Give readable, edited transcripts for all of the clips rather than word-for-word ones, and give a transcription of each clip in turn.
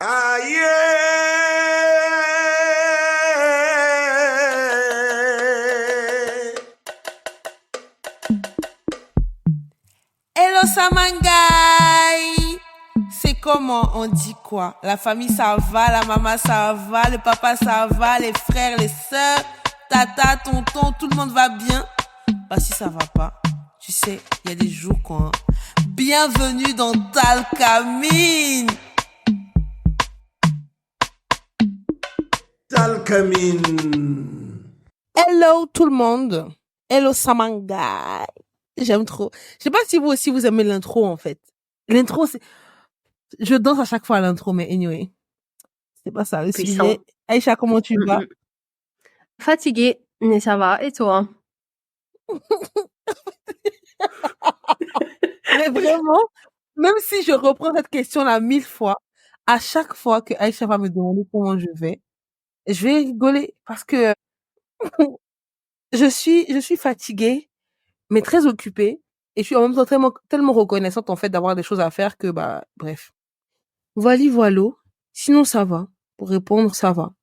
Aïe! Hello Samangai! C'est comment on dit quoi? La famille ça va, la maman ça va, le papa ça va, les frères, les sœurs, tata, tonton, tout le monde va bien? Bah si ça va pas, tu sais, il y a des jours quoi. Bienvenue dans Talcamine! Talcamine. Hello tout le monde! Hello Samangai! J'aime trop. Je sais pas si vous aussi vous aimez l'intro en fait. L'intro c'est... Je danse à chaque fois à l'intro, mais anyway. C'est pas ça le Puissant. sujet. Aïcha, comment tu vas? Fatiguée, mais ça va. Et toi? Mais vraiment, même si je reprends cette question-là 1000 fois, à chaque fois que Aïcha va me demander comment je vais rigoler parce que je suis fatiguée, mais très occupée et je suis en même temps tellement reconnaissante en fait d'avoir des choses à faire que bah bref. Voilà, voilà. Sinon ça va. Pour répondre, ça va.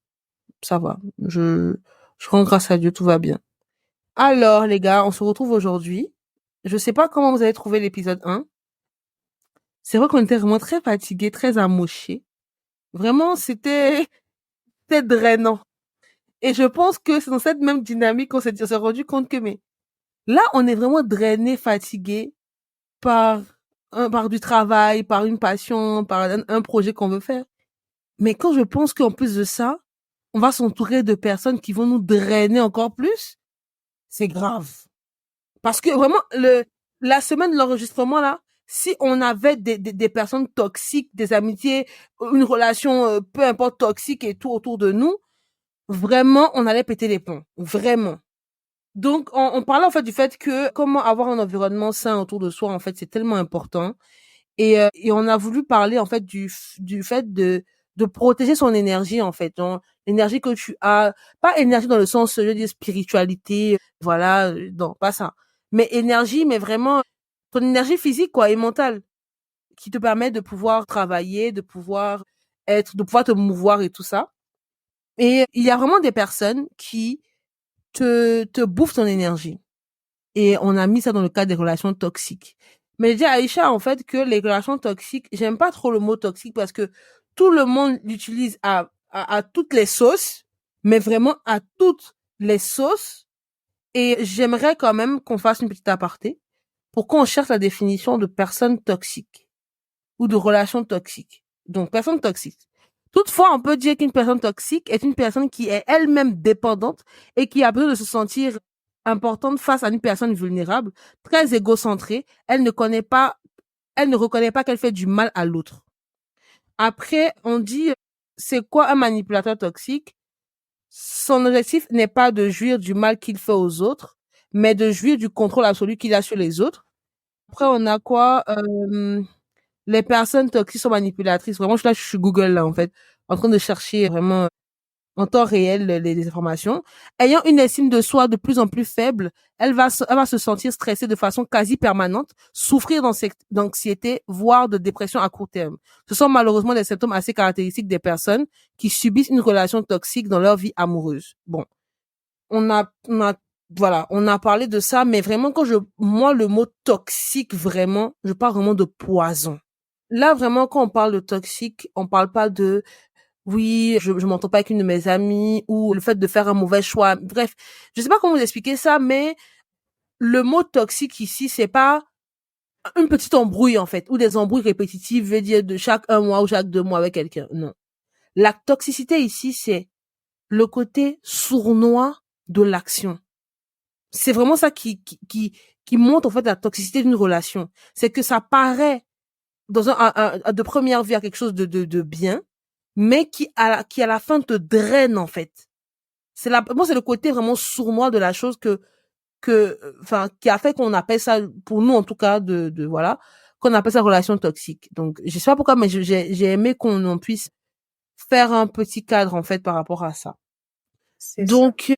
Ça va. Je rends grâce à Dieu, tout va bien. Alors les gars, on se retrouve aujourd'hui. Je sais pas comment vous avez trouvé l'épisode 1. C'est vrai qu'on était vraiment très fatigués, très amochés. Vraiment, c'était drainant. Et je pense que c'est dans cette même dynamique qu'on s'est rendu compte que, mais là, on est vraiment drainé, fatigué par, par du travail, par une passion, par un projet qu'on veut faire. Mais quand je pense qu'en plus de ça, on va s'entourer de personnes qui vont nous drainer encore plus, c'est grave. Parce que vraiment, la semaine de l'enregistrement, là, si on avait des personnes toxiques, des amitiés, une relation, peu importe, toxique et tout autour de nous, vraiment, on allait péter les plombs. Vraiment. Donc, on parlait en fait du fait que comment avoir un environnement sain autour de soi, en fait, c'est tellement important. Et on a voulu parler, en fait, du fait de protéger son énergie, en fait. Donc, l'énergie que tu as, pas énergie dans le sens, je veux dire, spiritualité, voilà, non, pas ça. Mais énergie, mais vraiment, ton énergie physique, quoi, et mentale, qui te permet de pouvoir travailler, de pouvoir te mouvoir et tout ça. Et il y a vraiment des personnes qui te bouffent ton énergie. Et on a mis ça dans le cadre des relations toxiques. Mais je dis à Aïcha, en fait, que les relations toxiques, j'aime pas trop le mot toxique parce que tout le monde l'utilise à toutes les sauces, mais vraiment à toutes les sauces. Et j'aimerais quand même qu'on fasse une petite aparté pour qu'on cherche la définition de personne toxique ou de relation toxique. Donc, personne toxique. Toutefois, on peut dire qu'une personne toxique est une personne qui est elle-même dépendante et qui a besoin de se sentir importante face à une personne vulnérable, très égocentrée. Elle ne reconnaît pas qu'elle fait du mal à l'autre. Après, on dit, c'est quoi un manipulateur toxique? Son objectif n'est pas de jouir du mal qu'il fait aux autres, mais de jouir du contrôle absolu qu'il a sur les autres. Après, on a quoi? Les personnes toxiques sont manipulatrices. Vraiment, je suis Google là, en fait, en train de chercher vraiment en temps réel les informations. Ayant une estime de soi de plus en plus faible, elle va se sentir stressée de façon quasi permanente, souffrir d'anxiété, voire de dépression à court terme. Ce sont malheureusement des symptômes assez caractéristiques des personnes qui subissent une relation toxique dans leur vie amoureuse. Bon, voilà, on a parlé de ça, mais vraiment moi, le mot toxique, vraiment, je parle vraiment de poison. Là, vraiment, quand on parle de toxique, on parle pas de oui, je m'entends pas avec une de mes amies ou le fait de faire un mauvais choix. Bref, je sais pas comment vous expliquer ça, mais le mot toxique ici, c'est pas une petite embrouille en fait ou des embrouilles répétitives, veut dire de chaque un mois ou chaque 2 mois avec quelqu'un. Non. La toxicité ici, c'est le côté sournois de l'action. C'est vraiment ça qui montre en fait la toxicité d'une relation. C'est que ça paraît dans de première vue à quelque chose de bien, mais qui à la fin te draine en fait. Moi c'est le côté vraiment sournois de la chose enfin qui a fait qu'on appelle ça, pour nous en tout cas voilà, qu'on appelle ça relation toxique. Donc je sais pas pourquoi, mais j'ai aimé qu'on puisse faire un petit cadre en fait par rapport à ça. C'est ça. Donc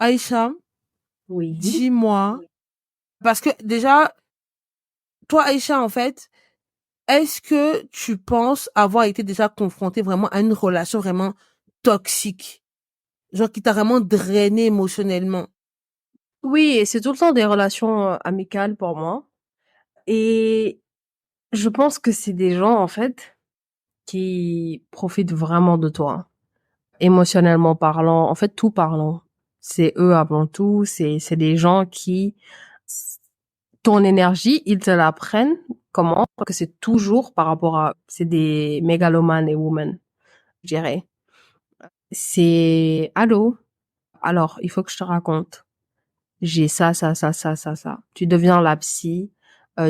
Aïcha, Oui. dis-moi, parce que déjà toi Aïcha en fait, est-ce que tu penses avoir été déjà confronté vraiment à une relation vraiment toxique? Genre qui t'a vraiment drainé émotionnellement? Oui, et c'est tout le temps des relations amicales pour moi. Et je pense que c'est des gens, en fait, qui profitent vraiment de toi. Émotionnellement parlant, en fait, tout parlant. C'est eux avant tout, c'est des gens qui, ton énergie, ils te la prennent. Comment? Parce que c'est toujours par rapport à, c'est des mégalomanes et women, je dirais. C'est, allô? Alors, il faut que je te raconte. J'ai ça. Tu deviens la psy,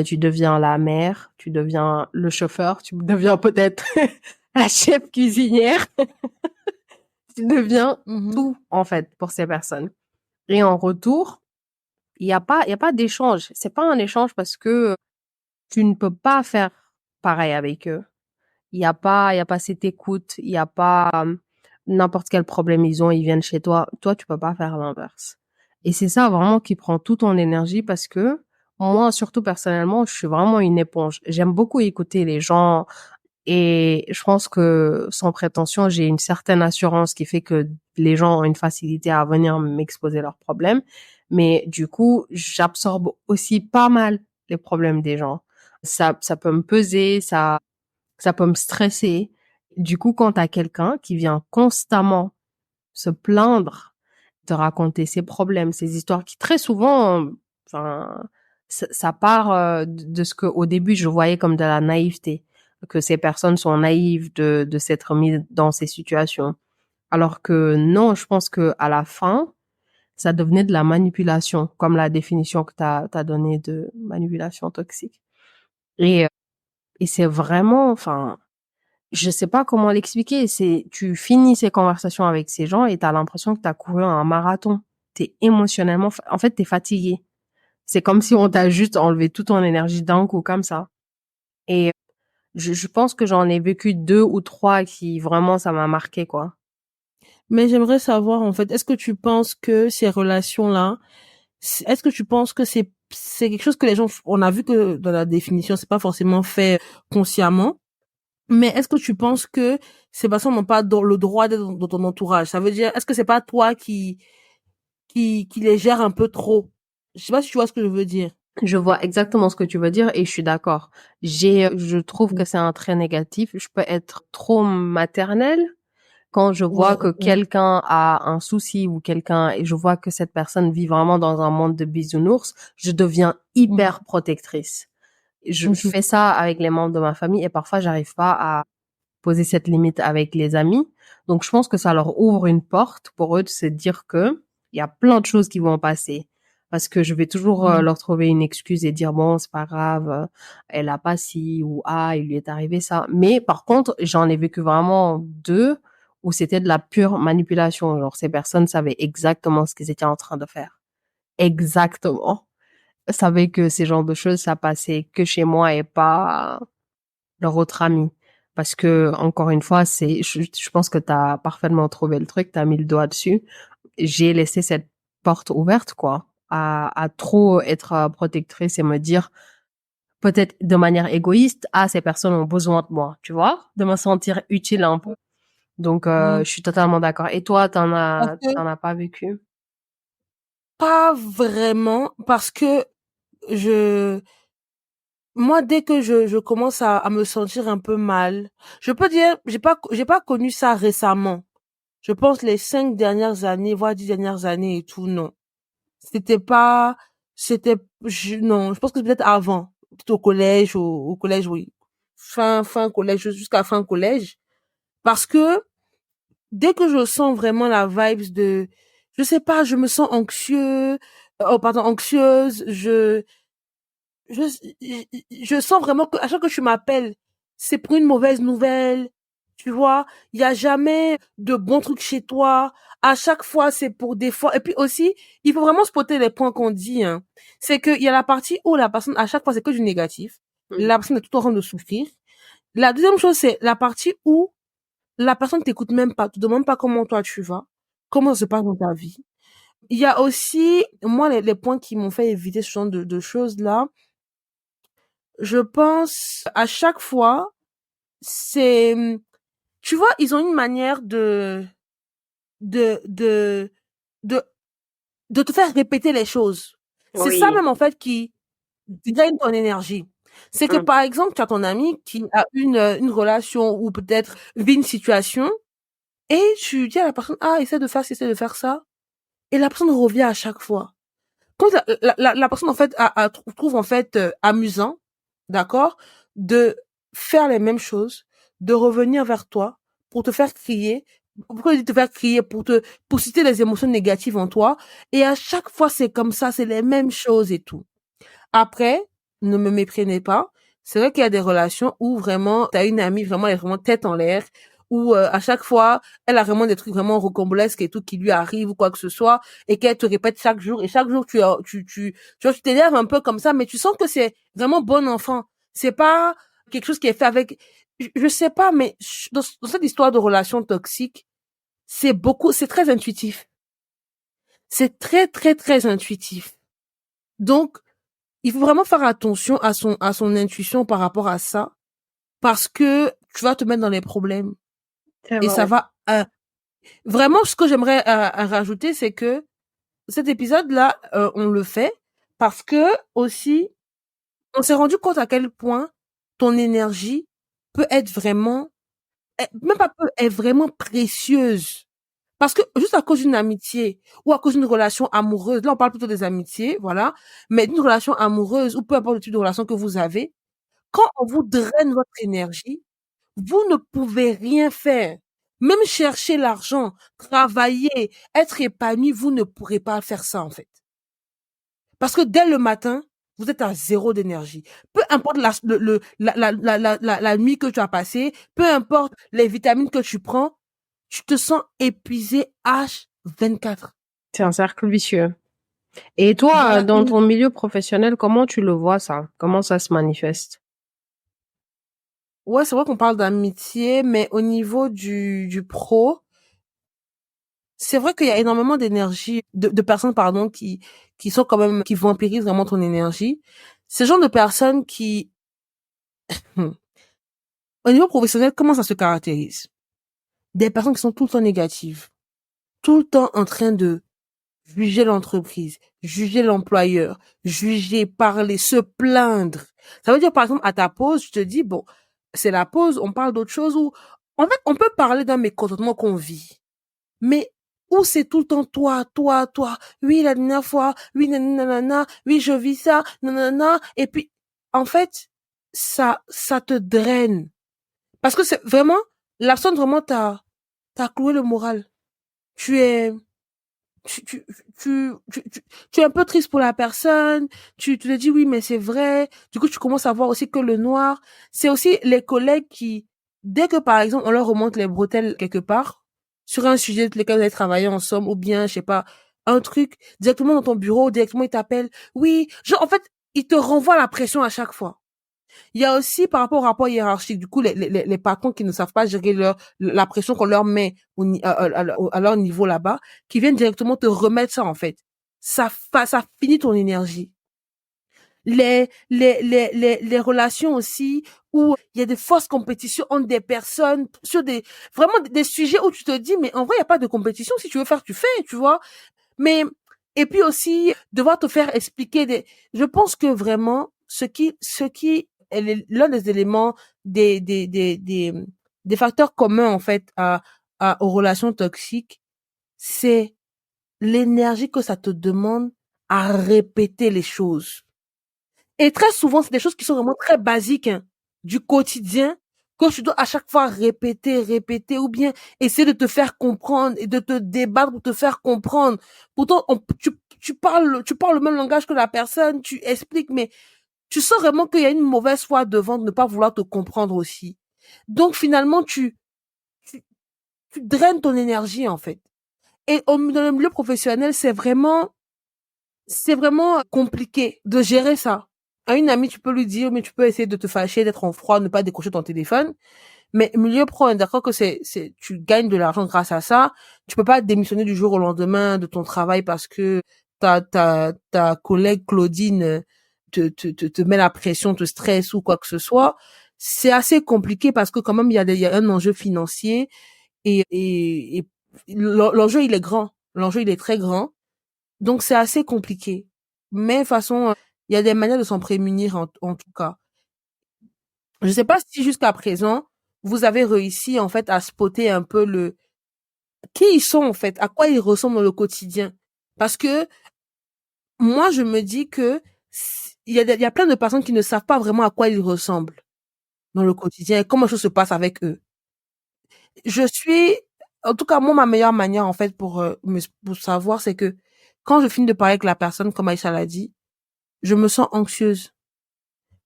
tu deviens la mère, tu deviens le chauffeur, tu deviens peut-être la chef cuisinière, tu deviens Mhm. tout, en fait, pour ces personnes. Et en retour, il y a pas d'échange. C'est pas un échange parce que tu ne peux pas faire pareil avec eux. Il y a pas cette écoute, il y a pas n'importe quel problème ils ont, ils viennent chez toi. Toi, tu peux pas faire l'inverse. Et c'est ça vraiment qui prend toute ton énergie parce que moi, surtout personnellement, je suis vraiment une éponge. J'aime beaucoup écouter les gens et je pense que sans prétention, j'ai une certaine assurance qui fait que les gens ont une facilité à venir m'exposer leurs problèmes. Mais du coup, j'absorbe aussi pas mal les problèmes des gens. Ça peut me peser, ça peut me stresser. Du coup, quand t'as quelqu'un qui vient constamment se plaindre, te raconter ses problèmes, ses histoires qui très souvent, enfin, ça part de ce que au début je voyais comme de la naïveté, que ces personnes sont naïves de s'être mises dans ces situations. Alors que non, je pense que à la fin, ça devenait de la manipulation, comme la définition que t'as donnée de manipulation toxique. Et, euh, et c'est vraiment, enfin, je sais pas comment l'expliquer. C'est, tu finis ces conversations avec ces gens et t'as l'impression que t'as couru un marathon. T'es émotionnellement, en fait, t'es fatigué. C'est comme si on t'a juste enlevé toute ton énergie d'un coup, comme ça. Et je pense que j'en ai vécu 2 ou 3 qui vraiment, ça m'a marqué, quoi. Mais j'aimerais savoir, en fait, est-ce que tu penses que ces relations-là, est-ce que tu penses que c'est quelque chose que les gens, on a vu que dans la définition, c'est pas forcément fait consciemment, mais est-ce que tu penses que ces personnes n'ont pas le droit d'être dans ton entourage? Ça veut dire, est-ce que c'est pas toi qui les gère un peu trop? Je sais pas si tu vois ce que je veux dire. Je vois exactement ce que tu veux dire et je suis d'accord. Je trouve que c'est un trait négatif. Je peux être trop maternelle quand je Ouais, vois que ouais. quelqu'un a un souci ou quelqu'un et je vois que cette personne vit vraiment dans un monde de bisounours, je deviens hyper protectrice. Je Mhm. fais ça avec les membres de ma famille et parfois j'arrive pas à poser cette limite avec les amis. Donc je pense que ça leur ouvre une porte pour eux de se dire que il y a plein de choses qui vont passer. Parce que je vais toujours Mhm. leur trouver une excuse et dire bon c'est pas grave, elle a pas ci ou ah il lui est arrivé ça. Mais par contre j'en ai vécu vraiment 2 où c'était de la pure manipulation. Genre ces personnes savaient exactement ce qu'ils étaient en train de faire. Exactement. Savaient que ces genres de choses ça passait que chez moi et pas leur autre ami. Parce que, encore une fois, je pense que t'as parfaitement trouvé le truc, t'as mis le doigt dessus. J'ai laissé cette porte ouverte, quoi, à trop être protectrice et me dire, peut-être de manière égoïste, ah, ces personnes ont besoin de moi, tu vois, de me sentir utile un peu. Donc, Mhm. je suis totalement d'accord. Et toi, Parce que t'en as pas vécu? pas vraiment, parce que je moi, dès que je commence à me sentir un peu mal, je peux dire, j'ai pas connu ça récemment. Je pense les 5 dernières années, voire 10 dernières années et tout, non. C'était pas, non, je pense que c'est peut-être avant, peut-être au collège, oui. Fin collège, jusqu'à fin collège. Parce que, dès que je sens vraiment la vibes de, je sais pas, je me sens anxieuse, je, je sens vraiment que à chaque fois que tu m'appelles, c'est pour une mauvaise nouvelle. Tu vois, il y a jamais de bons trucs chez toi. À chaque fois, c'est pour des fois. Et puis aussi, il faut vraiment spotter les points qu'on dit, hein. C'est qu'il y a la partie où la personne, à chaque fois, c'est que du négatif. Mhm. La personne est tout en train de souffrir. La deuxième chose, c'est la partie où la personne t'écoute même pas, te demande pas comment toi tu vas, comment ça se passe dans ta vie. Il y a aussi, moi, les points qui m'ont fait éviter ce genre de choses-là, je pense à chaque fois, c'est, tu vois, ils ont une manière de, de, de, de te faire répéter les choses. C'est ça Oui. même, en fait, qui draine ton énergie. C'est que, Mmh. par exemple, tu as ton ami qui a une relation ou peut-être vit une situation et tu dis à la personne, ah, essaie de faire ça. Et la personne revient à chaque fois. Quand la personne, en fait, trouve, en fait, amusant, d'accord, de faire les mêmes choses, de revenir vers toi pour te faire crier. Pourquoi je dis te faire crier? Pour citer les émotions négatives en toi. Et à chaque fois, c'est comme ça, c'est les mêmes choses et tout. Après, ne me méprenez pas. C'est vrai qu'il y a des relations où vraiment, t'as une amie, vraiment, elle est vraiment tête en l'air, où à chaque fois, elle a vraiment des trucs vraiment rocambolesques et tout qui lui arrive ou quoi que ce soit, et qu'elle te répète chaque jour, et chaque jour, tu vois, tu t'énerves un peu comme ça, mais tu sens que c'est vraiment bon enfant. C'est pas quelque chose qui est fait avec, je sais pas, mais dans cette histoire de relation toxique, c'est très intuitif. C'est très, très, très intuitif. Donc, il faut vraiment faire attention à son intuition par rapport à ça, parce que tu vas te mettre dans les problèmes C'est et ça vrai. va. Vraiment, ce que j'aimerais rajouter, c'est que cet épisode-là, on le fait parce que aussi, on s'est rendu compte à quel point ton énergie peut être vraiment, même pas peu, est vraiment précieuse. Parce que juste à cause d'une amitié ou à cause d'une relation amoureuse, là on parle plutôt des amitiés, voilà, mais d'une relation amoureuse ou peu importe le type de relation que vous avez, quand on vous draine votre énergie, vous ne pouvez rien faire. Même chercher l'argent, travailler, être épanoui, vous ne pourrez pas faire ça, en fait. Parce que dès le matin, vous êtes à zéro d'énergie. Peu importe la nuit que tu as passée, peu importe les vitamines que tu prends, tu te sens épuisé H24. C'est un cercle vicieux. Et toi, Voilà. dans ton milieu professionnel, comment tu le vois ça? Comment ça se manifeste? Ouais, c'est vrai qu'on parle d'amitié, mais au niveau du pro, c'est vrai qu'il y a énormément d'énergie, de personnes, pardon, qui sont quand même, qui vampirisent vraiment ton énergie. Ce genre de personnes qui, hmm, au niveau professionnel, comment ça se caractérise? Des personnes qui sont tout le temps négatives, tout le temps en train de juger l'entreprise, juger l'employeur, juger, parler, se plaindre. Ça veut dire, par exemple, à ta pause, je te dis, bon, c'est la pause, on parle d'autre chose ou, en fait, on peut parler d'un mécontentement qu'on vit. Mais où c'est tout le temps toi, toi, toi. Oui, la dernière fois, oui, nanana, oui, je vis ça, nanana. Et puis, en fait, ça te draine. Parce que c'est vraiment, la personne vraiment t'as cloué le moral. Tu es, tu, tu, tu es un peu triste pour la personne. Tu te dis oui, mais c'est vrai. Du coup, tu commences à voir aussi que le noir, c'est aussi les collègues qui, dès que par exemple, on leur remonte les bretelles quelque part, sur un sujet de lequel vous avez travaillé ensemble, ou bien, je sais pas, un truc, directement dans ton bureau, directement ils t'appellent. Oui, genre, en fait, ils te renvoient la pression à chaque fois. Il y a aussi par rapport au rapport hiérarchique, du coup, les patrons qui ne savent pas gérer la pression qu'on leur met à leur niveau là-bas, qui viennent directement te remettre ça, en fait. Ça finit ton énergie. Les relations aussi, où il y a des fausses compétitions entre des personnes sur vraiment des sujets où tu te dis, mais en vrai, il n'y a pas de compétition. Si tu veux faire, tu fais, tu vois. Mais, et puis aussi, devoir te faire expliquer je pense que vraiment, ce qui est l'un des éléments des facteurs communs, en fait, aux relations toxiques, c'est l'énergie que ça te demande à répéter les choses. Et très souvent, c'est des choses qui sont vraiment très basiques, hein, du quotidien, que tu dois à chaque fois répéter, répéter, ou bien essayer de te faire comprendre et de te débattre pour te faire comprendre. Pourtant, tu parles le même langage que la personne, tu expliques, mais tu sens vraiment qu'il y a une mauvaise foi devant de ne pas vouloir te comprendre aussi. Donc, finalement, tu, tu draines ton énergie, en fait. Et dans le milieu professionnel, c'est vraiment compliqué de gérer ça. À une amie, tu peux lui dire, mais tu peux essayer de te fâcher, d'être en froid, ne pas décrocher ton téléphone. Mais milieu pro, on est d'accord que tu gagnes de l'argent grâce à ça. Tu peux pas démissionner du jour au lendemain de ton travail parce que ta collègue Claudine te met la pression, te stresse ou quoi que ce soit, c'est assez compliqué parce que quand même, il y a un enjeu financier et l'enjeu, il est grand. L'enjeu, il est très grand. Donc, c'est assez compliqué. Mais, de toute façon, il y a des manières de s'en prémunir en tout cas. Je sais pas si jusqu'à présent, vous avez réussi, en fait, à spotter un peu qui ils sont, en fait, à quoi ils ressemblent dans le quotidien. Parce que, moi, je me dis que il y a plein de personnes qui ne savent pas vraiment à quoi ils ressemblent dans le quotidien et comment les choses se passent avec eux. Je suis, en tout cas, moi, ma meilleure manière, en fait, pour savoir, c'est que quand je finis de parler avec la personne, comme Aïcha l'a dit, je me sens anxieuse.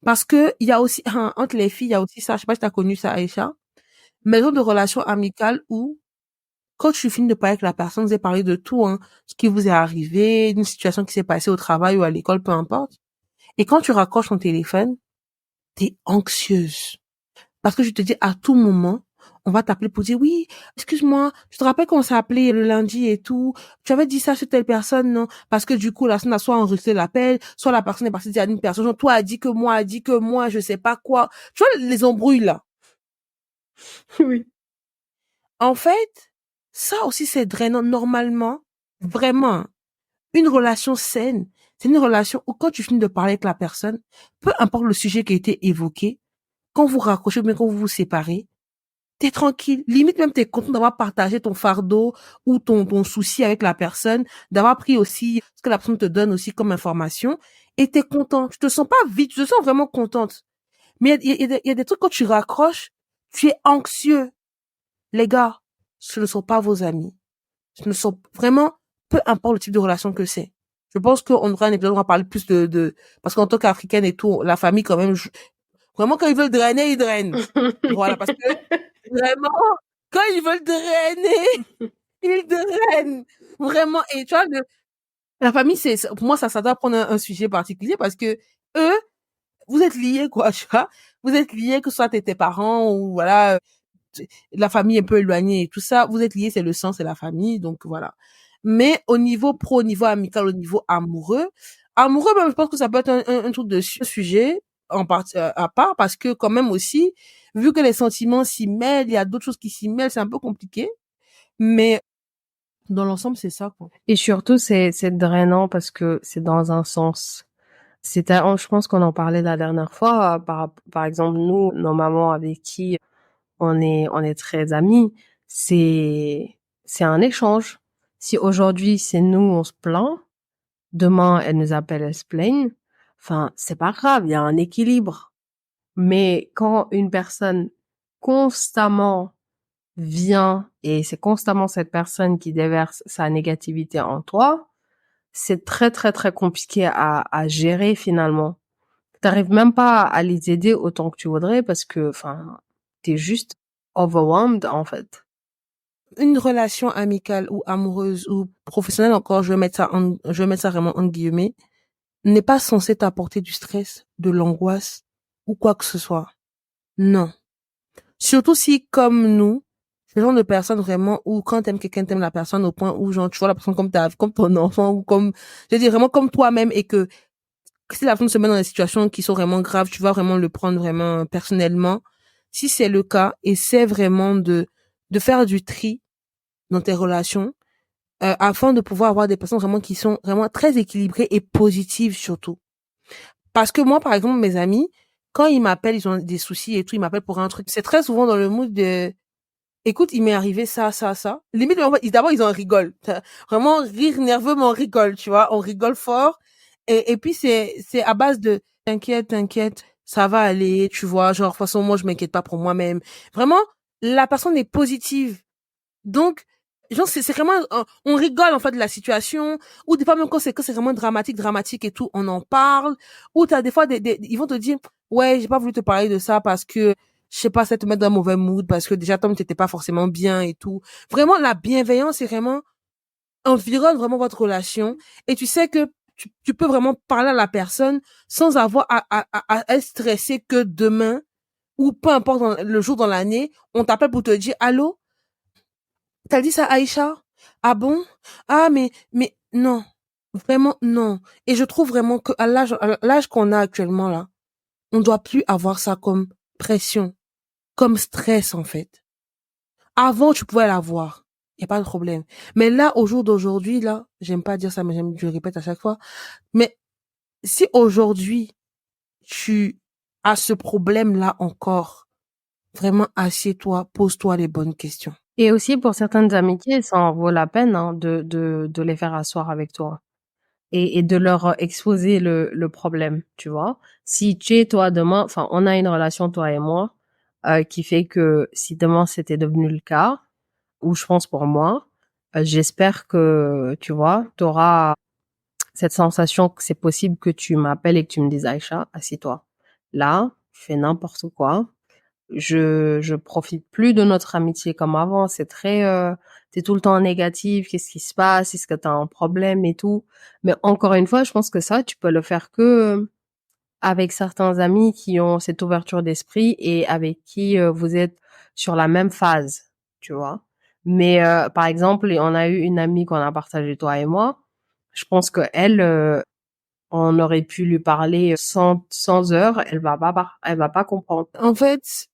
Parce que il y a aussi, entre les filles, il y a aussi ça, je sais pas si t'as connu ça, Aïcha, maison de relations amicales où, quand tu finis de parler avec la personne, vous avez parlé de tout, hein, ce qui vous est arrivé, une situation qui s'est passée au travail ou à l'école, peu importe. Et quand tu raccroches ton téléphone, t'es anxieuse. Parce que je te dis, à tout moment, on va t'appeler pour dire, oui, excuse-moi, je te rappelle qu'on s'est appelé le lundi et tout. Tu avais dit ça sur telle personne, non? Parce que du coup, la personne a soit enregistré l'appel, soit la personne est partie dire à une personne, genre, toi a dit que moi, je sais pas quoi. Tu vois, les embrouilles, là. Oui. En fait, ça aussi, c'est drainant. Normalement, vraiment, une relation saine, c'est une relation où quand tu finis de parler avec la personne, peu importe le sujet qui a été évoqué, quand vous raccrochez ou bien quand vous vous séparez, t'es tranquille. Limite même t'es content d'avoir partagé ton fardeau ou ton souci avec la personne, d'avoir pris aussi ce que la personne te donne aussi comme information et t'es content. Tu te sens pas vide, tu te sens vraiment contente. Mais il y a des trucs quand tu raccroches, tu es anxieux. Les gars, ce ne sont pas vos amis. Ce ne sont vraiment, peu importe le type de relation que c'est. Je pense qu'on aura un épisode où on va parler plus parce qu'en tant qu'Africaine et tout, la famille quand même, vraiment quand ils veulent drainer, ils drainent. Voilà, parce que vraiment, quand ils veulent drainer, ils drainent. Vraiment. Et tu vois, la famille, pour moi, ça doit prendre un sujet particulier parce que eux, vous êtes liés, quoi, tu vois. Vous êtes liés, que ce soit tes parents ou voilà, la famille un peu éloignée et tout ça. Vous êtes liés, c'est le sang, c'est la famille. Donc voilà. Mais au niveau pro, au niveau amical, au niveau amoureux, ben, je pense que ça peut être un truc de sujet en partie à part parce que quand même aussi, vu que les sentiments s'y mêlent, il y a d'autres choses qui s'y mêlent, c'est un peu compliqué. Mais dans l'ensemble, c'est ça, quoi. Et surtout, c'est drainant parce que c'est dans un sens. Je pense qu'on en parlait la dernière fois, par exemple, nous, nos mamans avec qui on est très amis, c'est un échange. Si aujourd'hui, c'est nous, on se plaint, demain, elles nous appellent, elles se plaignent, enfin, c'est pas grave, il y a un équilibre. Mais quand une personne constamment vient et c'est constamment cette personne qui déverse sa négativité en toi, c'est très, très, très compliqué à gérer finalement. T'arrives même pas à les aider autant que tu voudrais parce que, enfin, t'es juste overwhelmed, en fait. Une relation amicale ou amoureuse ou professionnelle encore, je vais mettre ça vraiment en guillemets, n'est pas censée t'apporter du stress, de l'angoisse ou quoi que ce soit. Non. Surtout si, comme nous, c'est le genre de personne vraiment où quand t'aimes quelqu'un, t'aimes la personne au point où genre tu vois la personne comme ton enfant ou comme, je veux dire vraiment comme toi-même et que si la personne se met dans des situations qui sont vraiment graves, tu vas vraiment le prendre vraiment personnellement. Si c'est le cas, essaie vraiment de faire du tri dans tes relations, afin de pouvoir avoir des personnes vraiment qui sont vraiment très équilibrées et positives surtout. Parce que moi, par exemple, mes amis, quand ils m'appellent, ils ont des soucis et tout, ils m'appellent pour un truc. C'est très souvent dans le mood de, écoute, il m'est arrivé ça, ça, ça. Limite, d'abord, ils en rigolent. Vraiment, rire nerveux, mais on rigole, tu vois. On rigole fort. Et puis, c'est à base de, t'inquiète, ça va aller, tu vois. Genre, de toute façon, moi, je m'inquiète pas pour moi-même. Vraiment, la personne est positive. Donc, genre, c'est vraiment, on rigole, en fait, de la situation. Ou des fois, même quand c'est vraiment dramatique et tout, on en parle. Ou t'as des fois ils vont te dire, ouais, j'ai pas voulu te parler de ça parce que, je sais pas, ça te met dans un mauvais mood parce que déjà, Tom, t'étais pas forcément bien et tout. Vraiment, la bienveillance, c'est vraiment, environne vraiment votre relation. Et tu sais que tu peux vraiment parler à la personne sans avoir à être stressé que demain, ou peu importe le jour dans l'année, on t'appelle pour te dire, allô? T'as dit ça à Aïcha? Ah bon? Ah, mais, non. Vraiment, non. Et je trouve vraiment que à l'âge qu'on a actuellement là, on doit plus avoir ça comme pression, comme stress en fait. Avant, tu pouvais l'avoir. Y a pas de problème. Mais là, au jour d'aujourd'hui, là, j'aime pas dire ça, mais je le répète à chaque fois. Mais si aujourd'hui, tu as ce problème-là encore, vraiment, assieds-toi, pose-toi les bonnes questions. Et aussi pour certaines amitiés, ça en vaut la peine hein, de les faire asseoir avec toi et de leur exposer le problème, tu vois. Si tu es toi demain, enfin on a une relation toi et moi qui fait que si demain c'était devenu le cas, ou je pense pour moi, j'espère que tu vois, tu auras cette sensation que c'est possible que tu m'appelles et que tu me dises Aïcha, assieds-toi. Là, tu fais n'importe quoi. Je profite plus de notre amitié comme avant. C'est très, t'es tout le temps négatif. Qu'est-ce qui se passe? Est-ce que t'as un problème et tout? Mais encore une fois, je pense que ça, tu peux le faire que avec certains amis qui ont cette ouverture d'esprit et avec qui vous êtes sur la même phase, tu vois. Mais par exemple, on a eu une amie qu'on a partagée toi et moi. Je pense que elle, on aurait pu lui parler 100 heures, elle va pas comprendre. En fait,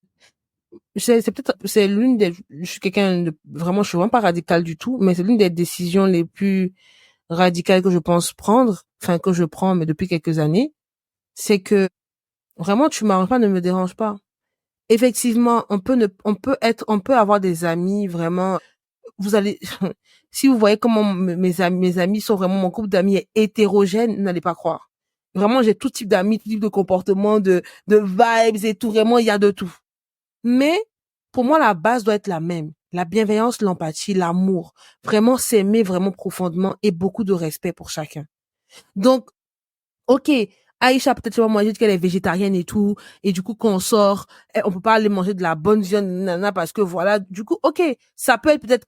c'est l'une des, je suis quelqu'un de, vraiment, je suis vraiment pas radical du tout, mais c'est l'une des décisions les plus radicales que je pense prendre, enfin, que je prends, mais depuis quelques années, c'est que vraiment, tu m'arranges pas, ne me dérange pas. Effectivement, on peut avoir des amis vraiment, vous allez, si vous voyez comment mes amis sont vraiment, mon groupe d'amis est hétérogène, vous n'allez pas croire. Vraiment, j'ai tout type d'amis, tout type de comportement, de vibes et tout, vraiment, il y a de tout. Mais, pour moi, la base doit être la même. La bienveillance, l'empathie, l'amour. Vraiment s'aimer vraiment profondément et beaucoup de respect pour chacun. Donc, ok, Aïcha, peut-être, moi, j'ai dit qu'elle est végétarienne et tout, et du coup, quand on sort, on peut pas aller manger de la bonne viande, nana, parce que voilà, du coup, ok, ça peut être peut-être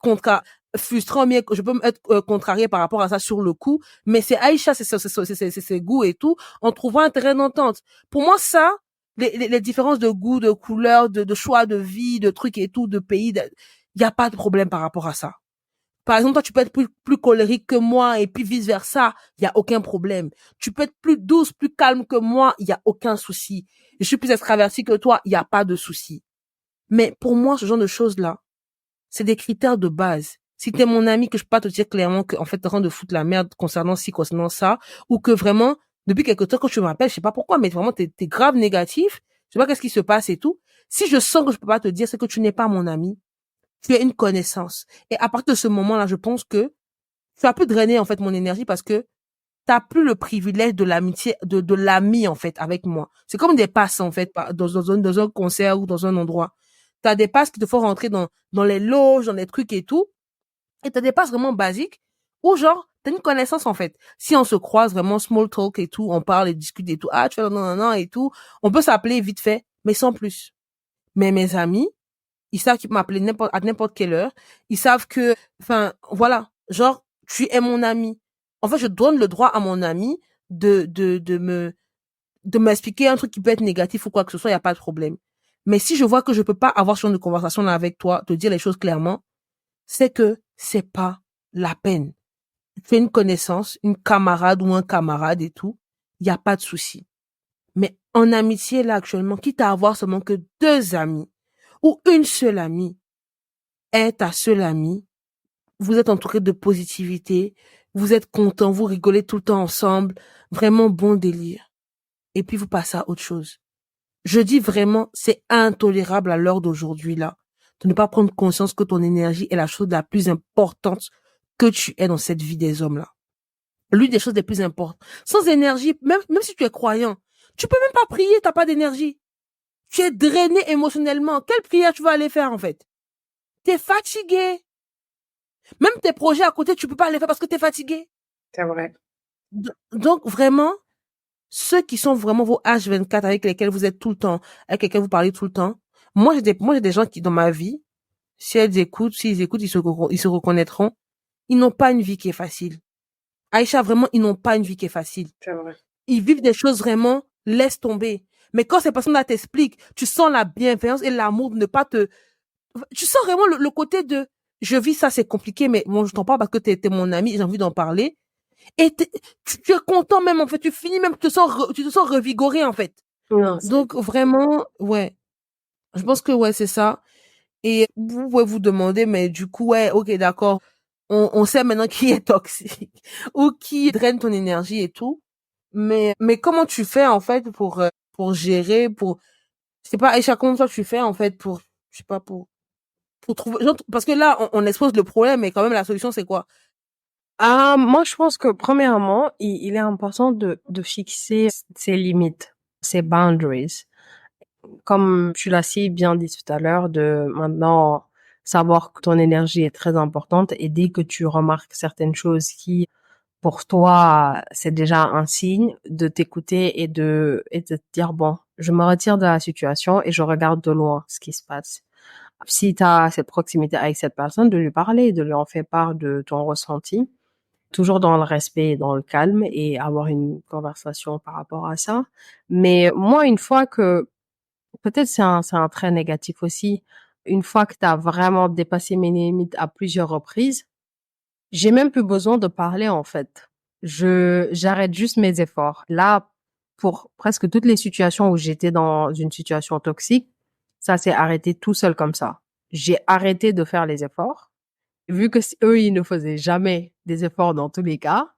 frustrant, mais je peux être contrariée par rapport à ça sur le coup, mais c'est Aïcha, c'est ses goûts et tout, on trouvera un terrain d'entente. Pour moi, ça, les différences de goût, de couleur, de choix de vie, de trucs et tout, de pays, il y a pas de problème par rapport à ça. Par exemple, toi, tu peux être plus colérique que moi et puis vice versa. Il y a aucun problème. Tu peux être plus douce, plus calme que moi. Il y a aucun souci. Je suis plus extravertie que toi. Il y a pas de souci. Mais pour moi, ce genre de choses-là, c'est des critères de base. Si t'es mon ami, que je peux pas te dire clairement que, en fait, t'es en train de foutre la merde concernant ci, concernant ça, ou que vraiment, depuis quelque temps, quand tu m'appelles, je sais pas pourquoi, mais vraiment, t'es grave négatif. Je sais pas qu'est-ce qui se passe et tout. Si je sens que je peux pas te dire, c'est que tu n'es pas mon ami. Tu es une connaissance. Et à partir de ce moment-là, je pense que tu as pu drainer, en fait, mon énergie parce que t'as plus le privilège de l'amitié, de l'ami, en fait, avec moi. C'est comme des passes, en fait, dans un concert ou dans un endroit. T'as des passes qui te font rentrer dans les loges, dans les trucs et tout. Et t'as des passes vraiment basiques où, genre, t'as une connaissance, en fait. Si on se croise vraiment, small talk et tout, on parle et discute et tout, ah, tu fais non, non, non, et tout, on peut s'appeler vite fait, mais sans plus. Mais mes amis, ils savent qu'ils peuvent m'appeler à n'importe quelle heure. Ils savent que, enfin, voilà. Genre, tu es mon ami. En fait, je donne le droit à mon ami de m'expliquer un truc qui peut être négatif ou quoi que ce soit, il n'y a pas de problème. Mais si je vois que je peux pas avoir ce genre de conversation là avec toi, te dire les choses clairement, c'est que c'est pas la peine. Tu es une connaissance, une camarade ou un camarade et tout, il n'y a pas de souci. Mais en amitié, là, actuellement, quitte à avoir seulement que deux amis ou une seule amie, est ta seule amie, vous êtes entouré de positivité, vous êtes content, vous rigolez tout le temps ensemble, vraiment bon délire. Et puis vous passez à autre chose. Je dis vraiment, c'est intolérable à l'heure d'aujourd'hui là, de ne pas prendre conscience que ton énergie est la chose la plus importante que tu aies dans cette vie des hommes là. L'une des choses les plus importantes. Sans énergie, même si tu es croyant, tu peux même pas prier, t'as pas d'énergie. Tu es drainé émotionnellement. Quelle prière tu vas aller faire en fait? T'es fatigué. Même tes projets à côté, tu peux pas les faire parce que t'es fatigué. C'est vrai. Donc, vraiment, ceux qui sont vraiment vos H24 avec lesquels vous êtes tout le temps, avec lesquels vous parlez tout le temps. Moi, j'ai des gens qui, dans ma vie, si elles écoutent, s'ils écoutent, ils se reconnaîtront. Ils n'ont pas une vie qui est facile. Aïcha, vraiment, ils n'ont pas une vie qui est facile. C'est vrai. Ils vivent des choses vraiment, laisse tomber. Mais quand ces personnes-là t'expliquent, tu sens la bienveillance et l'amour de ne pas tu sens vraiment le côté de, je vis ça, c'est compliqué, mais bon, je t'en parle parce que t'es mon ami, j'ai envie d'en parler. Et tu es content même, en fait. Tu finis même, tu te sens revigoré, en fait. Non, Donc, vraiment, ouais. Je pense que, ouais, c'est ça. Et vous pouvez vous demander, mais du coup, ouais, ok, d'accord. On sait maintenant qui est toxique ou qui draine ton énergie et tout. Mais comment tu fais, en fait, pour gérer, je sais pas, Aïcha, comment toi tu fais, en fait, je sais pas, pour trouver, genre, parce que là, on expose le problème, mais quand même, la solution, c'est quoi? moi, je pense que premièrement, il est important de fixer ses limites, ses boundaries. Comme tu l'as si bien dit tout à l'heure, de maintenant savoir que ton énergie est très importante et dès que tu remarques certaines choses qui, pour toi, c'est déjà un signe de t'écouter et de te dire, bon, je me retire de la situation et je regarde de loin ce qui se passe. Si tu as cette proximité avec cette personne, de lui parler, de lui en faire part de ton ressenti, toujours dans le respect et dans le calme et avoir une conversation par rapport à ça. Mais moi, une fois que, peut-être c'est un trait négatif aussi, une fois que tu as vraiment dépassé mes limites à plusieurs reprises, j'ai même plus besoin de parler en fait. J'arrête juste mes efforts. Là, pour presque toutes les situations où j'étais dans une situation toxique, ça s'est arrêté tout seul comme ça. J'ai arrêté de faire les efforts. Vu que eux, ils ne faisaient jamais des efforts dans tous les cas,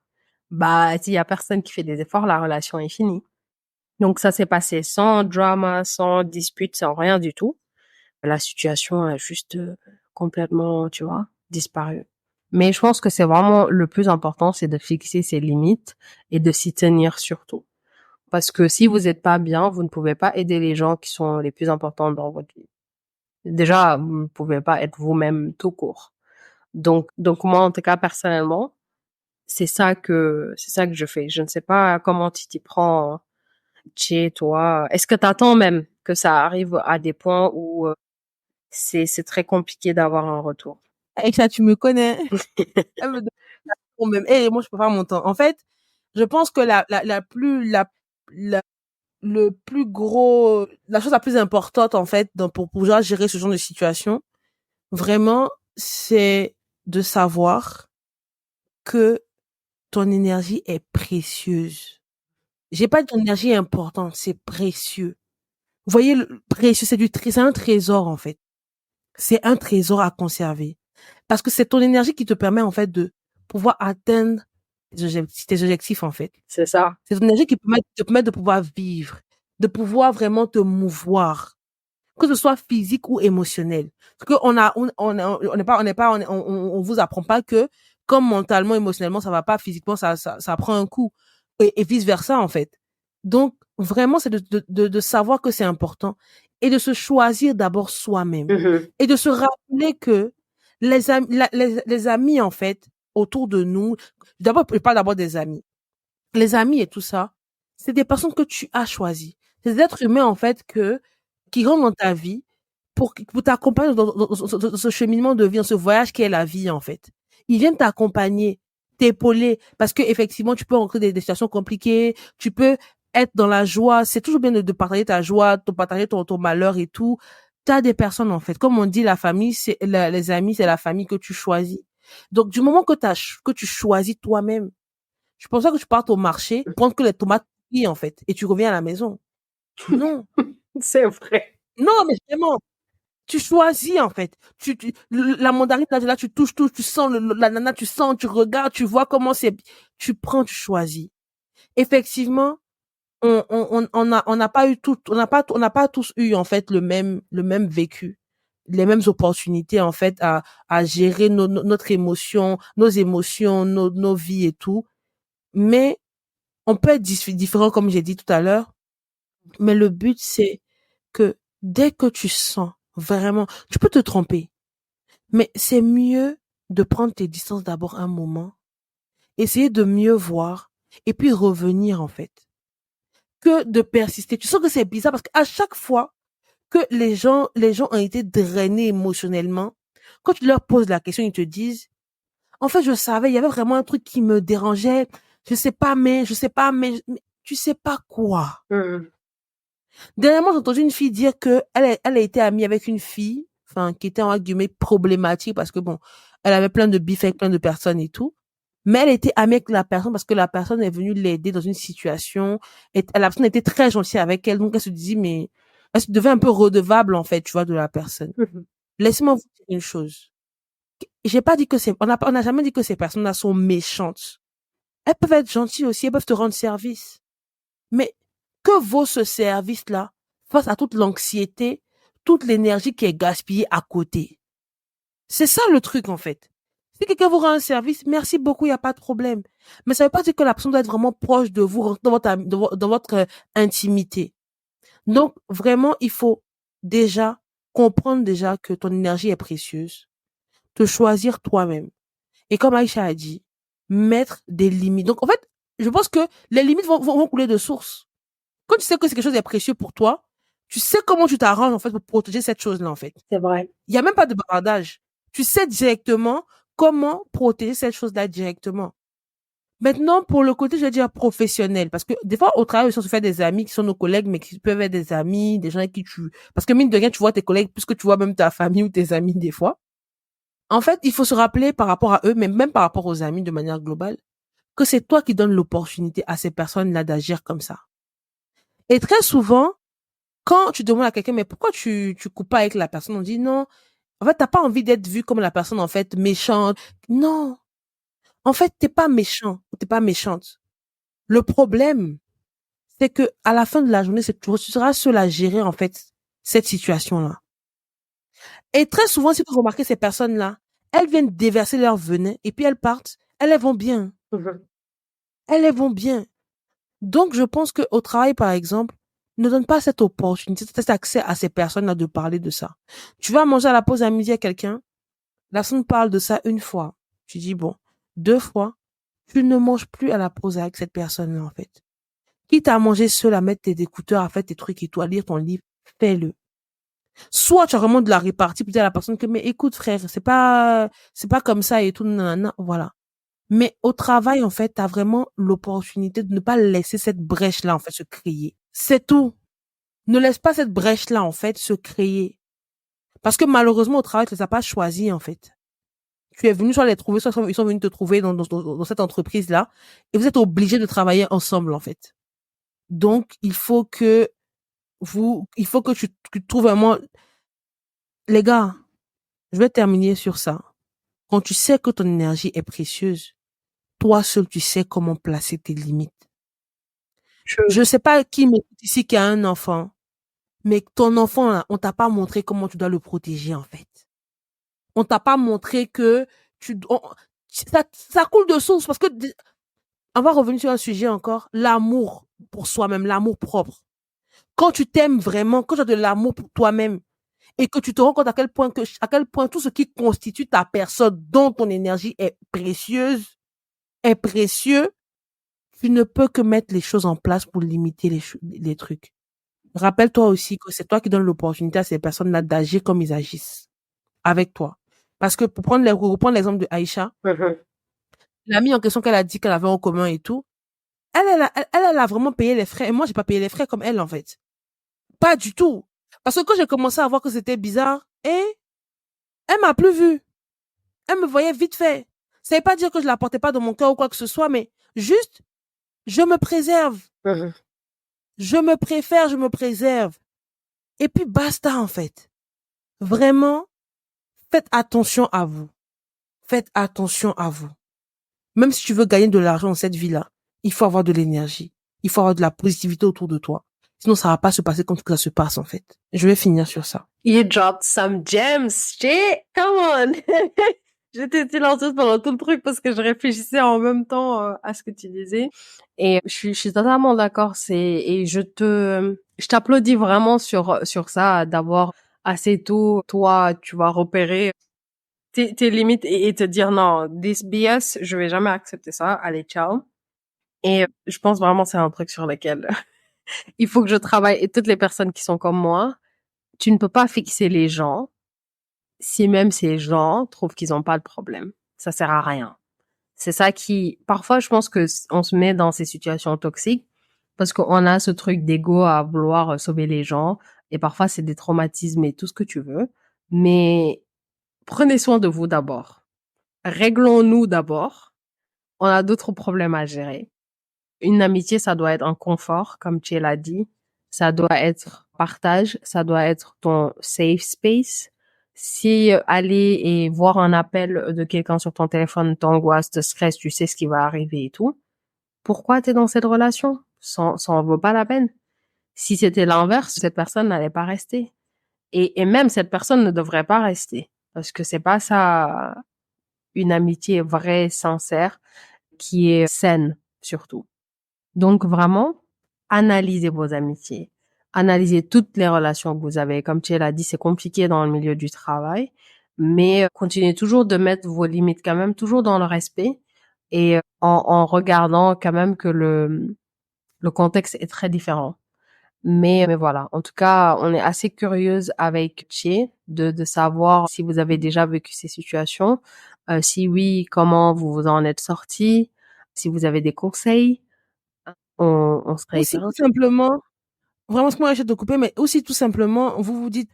bah, s'il y a personne qui fait des efforts, la relation est finie. Donc ça s'est passé sans drama, sans dispute, sans rien du tout. La situation a juste complètement, tu vois, disparu. Mais je pense que c'est vraiment le plus important, c'est de fixer ses limites et de s'y tenir surtout. Parce que si vous n'êtes pas bien, vous ne pouvez pas aider les gens qui sont les plus importants dans votre vie. Déjà, vous ne pouvez pas être vous-même tout court. Donc moi, en tout cas, personnellement, c'est ça que je fais. Je ne sais pas comment tu t'y prends chez toi. Est-ce que tu attends même que ça arrive à des points où c'est très compliqué d'avoir un retour? Aïcha, tu me connais. Elle me donne la même. Et moi, je peux faire mon temps. En fait, je pense que la, le plus gros, la chose la plus importante, en fait, pour pouvoir gérer ce genre de situation, vraiment, c'est de savoir que ton énergie est précieuse. J'ai pas dit ton énergie est importante, c'est précieux. Vous voyez, le précieux, c'est un trésor, en fait. C'est un trésor à conserver. Parce que c'est ton énergie qui te permet, en fait, de pouvoir atteindre tes objectifs, en fait. C'est ça. C'est ton énergie qui te permet de pouvoir vivre, de pouvoir vraiment te mouvoir, que ce soit physique ou émotionnel. Parce que on vous apprend pas que comme mentalement, émotionnellement, ça va pas, physiquement, ça prend un coup. Et vice versa, en fait. Donc, vraiment, c'est de savoir que c'est important et de se choisir d'abord soi-même Mhm. et de se rappeler que les amis, en fait, autour de nous, d'abord, je parle d'abord des amis. Les amis et tout ça, c'est des personnes que tu as choisies. C'est des êtres humains, en fait, qui rentrent dans ta vie pour t'accompagner dans ce cheminement de vie, dans ce voyage qui est la vie, en fait. Ils viennent t'accompagner, t'épauler, parce que effectivement, tu peux rencontrer des situations compliquées, tu peux être dans la joie. C'est toujours bien de partager ta joie, de partager ton malheur et tout. T'as des personnes, en fait. Comme on dit, la famille, les amis, c'est la famille que tu choisis. Donc, du moment que tu choisis toi-même, je pense pas que tu partes au marché, prendre que les tomates frites, en fait, et tu reviens à la maison. Non. C'est vrai. Non, mais vraiment, tu choisis, en fait. La mandarine, là, tu touches, tu sens la nana, tu sens, tu regardes, tu vois comment c'est, tu prends, tu choisis. Effectivement, on n'a pas eu on n'a pas tous eu, en fait, le même vécu, les mêmes opportunités, en fait, à gérer notre émotion, nos émotions, nos vies et tout. Mais, on peut être différent, comme j'ai dit tout à l'heure, mais le but, c'est que dès que tu sens vraiment, tu peux te tromper, mais c'est mieux de prendre tes distances d'abord un moment, essayer de mieux voir, et puis revenir, en fait, que de persister. Tu sens que c'est bizarre parce qu'à chaque fois que les gens ont été drainés émotionnellement, quand tu leur poses la question, ils te disent, en fait, je savais, il y avait vraiment un truc qui me dérangeait, je sais pas, mais tu sais pas quoi. Mhm. Dernièrement, j'ai entendu une fille dire que elle a été amie avec une fille, enfin, qui était en guillemets problématique parce que bon, elle avait plein de bifs avec plein de personnes et tout. Mais elle était amie avec la personne parce que la personne est venue l'aider dans une situation et la personne était très gentille avec elle. Donc, elle se dit, mais elle se devait un peu redevable, en fait, tu vois, de la personne. Laissez-moi vous dire une chose. J'ai pas dit que on n'a jamais dit que ces personnes-là sont méchantes. Elles peuvent être gentilles aussi, elles peuvent te rendre service. Mais que vaut ce service-là face à toute l'anxiété, toute l'énergie qui est gaspillée à côté? C'est ça le truc, en fait. Si quelqu'un vous rend un service, merci beaucoup, il n'y a pas de problème. Mais ça ne veut pas dire que la personne doit être vraiment proche de vous, dans votre intimité. Donc, vraiment, il faut déjà comprendre déjà que ton énergie est précieuse, te choisir toi-même. Et comme Aïcha a dit, mettre des limites. Donc, en fait, je pense que les limites vont couler de source. Quand tu sais que c'est quelque chose de précieux pour toi, tu sais comment tu t'arranges, en fait, pour protéger cette chose-là, en fait. C'est vrai. Il y a même pas de bavardage. Tu sais directement comment protéger cette chose-là directement. Maintenant, pour le côté, je vais dire professionnel, parce que des fois, au travail, on se fait des amis qui sont nos collègues, mais qui peuvent être des amis, des gens avec qui parce que mine de rien, tu vois tes collègues plus que tu vois même ta famille ou tes amis des fois. En fait, il faut se rappeler par rapport à eux, mais même par rapport aux amis de manière globale, que c'est toi qui donnes l'opportunité à ces personnes-là d'agir comme ça. Et très souvent, quand tu demandes à quelqu'un, mais pourquoi tu coupes pas avec la personne, on dit non. En fait, t'as pas envie d'être vu comme la personne, en fait, méchante. Non. En fait, t'es pas méchant ou t'es pas méchante. Le problème, c'est que à la fin de la journée, tu seras seul à gérer, en fait, cette situation-là. Et très souvent, si vous remarquez ces personnes-là, elles viennent déverser leur venin et puis elles partent. Elles vont bien. Elles vont bien. Donc, je pense que au travail, par exemple, ne donne pas cette opportunité, cet accès à ces personnes-là de parler de ça. Tu vas manger à la pause à midi à quelqu'un, la personne parle de ça une fois. Tu dis, bon, 2 fois, tu ne manges plus à la pause avec cette personne-là, en fait. Quitte à manger seul, à mettre tes écouteurs, à faire tes trucs et tout, à lire ton livre, fais-le. Soit tu as vraiment de la répartie pour dire à la personne que, mais écoute, frère, c'est pas comme ça et tout, nanana, voilà. Mais au travail, en fait, tu as vraiment l'opportunité de ne pas laisser cette brèche-là, en fait, se créer. C'est tout. Ne laisse pas cette brèche-là, en fait, se créer. Parce que malheureusement, au travail, tu les as pas choisis, en fait. Tu es venu soit les trouver, soit ils sont venus te trouver dans cette entreprise-là. Et vous êtes obligés de travailler ensemble, en fait. Donc, il faut que tu trouves vraiment, les gars, je vais terminer sur ça. Quand tu sais que ton énergie est précieuse, toi seul, tu sais comment placer tes limites. Je sais pas qui m'écoute ici qui a un enfant, mais ton enfant, là, on t'a pas montré comment tu dois le protéger, en fait. On t'a pas montré que ça coule de source parce que, on va revenir sur un sujet encore, l'amour pour soi-même, l'amour propre. Quand tu t'aimes vraiment, quand tu as de l'amour pour toi-même et que tu te rends compte à quel point tout ce qui constitue ta personne, dont ton énergie est précieux, tu ne peux que mettre les choses en place pour limiter les trucs. Rappelle-toi aussi que c'est toi qui donnes l'opportunité à ces personnes-là d'agir comme ils agissent avec toi. Parce que pour reprendre l'exemple de Aïcha, l'amie en question qu'elle a dit qu'elle avait en commun et tout, elle a vraiment payé les frais. Et moi, j'ai pas payé les frais comme elle, en fait. Pas du tout. Parce que quand j'ai commencé à voir que c'était bizarre, elle m'a plus vue. Elle me voyait vite fait. Ça veut pas dire que je la portais pas dans mon cœur ou quoi que ce soit, mais juste, je me préserve. Je me préfère, je me préserve. Et puis basta, en fait. Vraiment, faites attention à vous. Faites attention à vous. Même si tu veux gagner de l'argent dans cette vie-là, il faut avoir de l'énergie. Il faut avoir de la positivité autour de toi. Sinon, ça va pas se passer comme ça se passe, en fait. Je vais finir sur ça. You dropped some gems, shit! Come on! J'étais silencieuse pendant tout le truc parce que je réfléchissais en même temps à ce que tu disais. Et je suis totalement d'accord. Et je t'applaudis vraiment sur ça, d'avoir assez tôt, toi, tu vas repérer tes limites et te dire non, this BS, je vais jamais accepter ça. Allez, ciao. Et je pense vraiment que c'est un truc sur lequel il faut que je travaille. Et toutes les personnes qui sont comme moi, tu ne peux pas fixer les gens si même ces gens trouvent qu'ils n'ont pas de problème. Ça sert à rien. C'est ça qui, parfois, je pense que on se met dans ces situations toxiques parce qu'on a ce truc d'ego à vouloir sauver les gens et parfois c'est des traumatismes et tout ce que tu veux. Mais prenez soin de vous d'abord. Réglons-nous d'abord. on a d'autres problèmes à gérer. Une amitié, ça doit être un confort, comme tu l'as dit. Ça doit être partage, ça doit être ton safe space. Si aller et voir un appel de quelqu'un sur ton téléphone t'angoisse, te stresse, tu sais ce qui va arriver et tout, pourquoi t'es dans cette relation? Ça en vaut pas la peine. Si c'était l'inverse, cette personne n'allait pas rester. Et même cette personne ne devrait pas rester. Parce que c'est pas ça une amitié vraie, sincère, qui est saine, surtout. Donc vraiment, analysez vos amitiés. Analysez toutes les relations que vous avez. Comme tu l'as dit, c'est compliqué dans le milieu du travail, mais continuez toujours de mettre vos limites quand même, toujours dans le respect et en regardant quand même que le contexte est très différent. Mais voilà. En tout cas, on est assez curieuse avec Tché de savoir si vous avez déjà vécu ces situations. Si oui, comment vous vous en êtes sortis. Si vous avez des conseils, on serait Aussi, hyper tout intéressés. simplement, vraiment, ce que moi, j'essaie de couper, mais aussi, tout simplement, vous vous dites,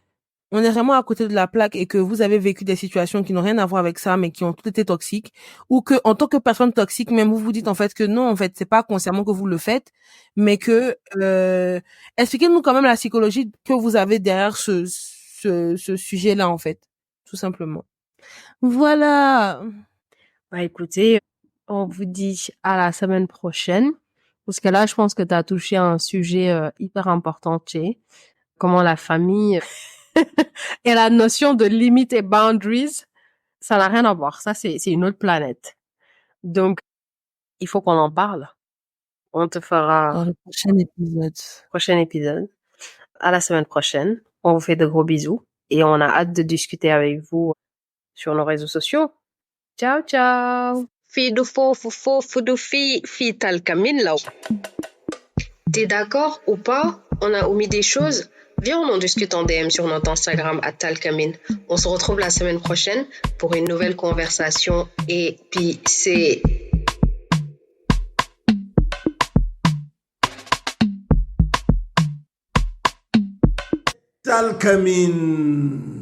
on est vraiment à côté de la plaque et que vous avez vécu des situations qui n'ont rien à voir avec ça, mais qui ont toutes été toxiques, ou que, en tant que personne toxique, même vous vous dites, en fait, que non, en fait, c'est pas consciemment que vous le faites, mais que, expliquez-nous quand même la psychologie que vous avez derrière ce sujet-là, en fait. Tout simplement. Voilà. Bah, écoutez, on vous dit à la semaine prochaine. Parce que là, je pense que tu as touché à un sujet hyper important, Tché. Comment la famille et la notion de limites et boundaries, ça n'a rien à voir. Ça, c'est une autre planète. Donc, il faut qu'on en parle. On te fera Dans le prochain épisode. prochain épisode. À la semaine prochaine. On vous fait de gros bisous et on a hâte de discuter avec vous sur nos réseaux sociaux. Ciao, ciao! Fido fofo do fi talcamin là. T'es d'accord ou pas? On a omis des choses? Viens, on en discute en DM sur notre Instagram à Talcamin. On se retrouve la semaine prochaine pour une nouvelle conversation épicée. Talcamin.